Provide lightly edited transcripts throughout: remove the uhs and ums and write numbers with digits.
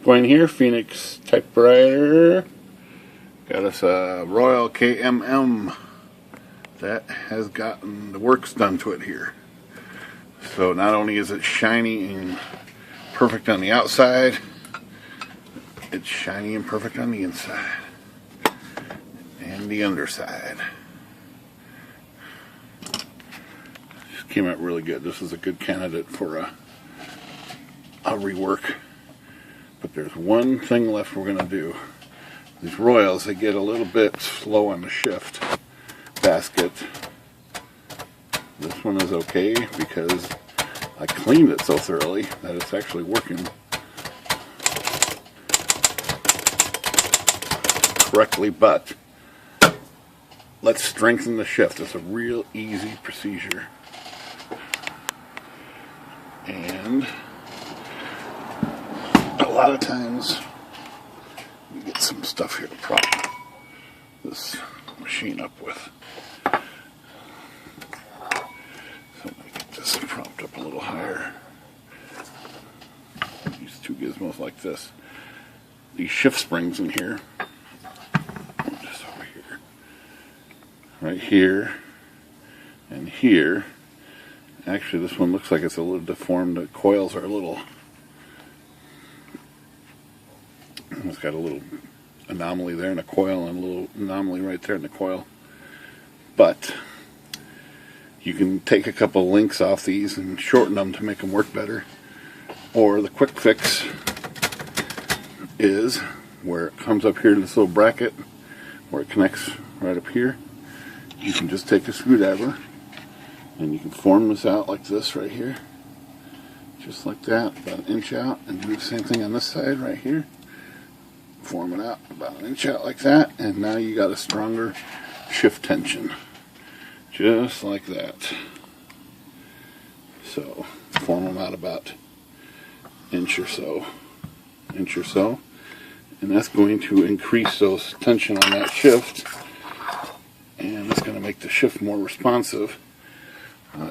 going here, Phoenix Typewriter. Got us a Royal KMM that has gotten the works done to it here. So not only is it shiny and perfect on the outside, it's shiny and perfect on the inside and the underside. Just came out really good. This is a good candidate for a rework. But there's one thing left we're going to do. These Royals, they get a little bit slow on the shift basket. This one is okay because I cleaned it so thoroughly that it's actually working correctly. But let's strengthen the shift. It's a real easy procedure. And a lot of times you get some stuff here to prop this machine up with. So I'm going to get this propped up a little higher. These two gizmos like this. These shift springs in here. Just over here. Right here. And here. Actually, this one looks like it's a little deformed. The coils are a little... It's got a little anomaly there in the coil and a little anomaly right there in the coil. But you can take a couple links off these and shorten them to make them work better. Or the quick fix is where it comes up here to this little bracket where it connects right up here. You can just take a screwdriver and you can form this out like this right here. Just like that, about an inch out, and do the same thing on this side right here. Form it out about an inch out like that, and now you got a stronger shift tension. Just like that. So, form them out about inch or so, and that's going to increase those tension on that shift, and it's going to make the shift more responsive.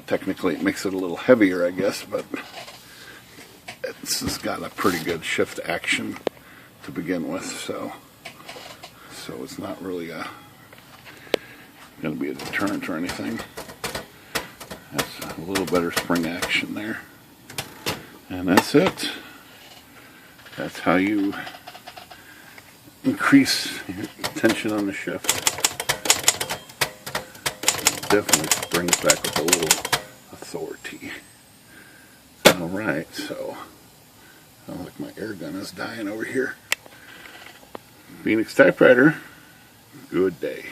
Technically it makes it a little heavier, I guess, but this has got a pretty good shift action to begin with, so it's not really going to be a deterrent or anything. That's a little better spring action there, and that's it. That's how you increase tension on the shift. Definitely springs back with a little authority. Alright, so sounds like my air gun is dying over here. Phoenix Typewriter, good day.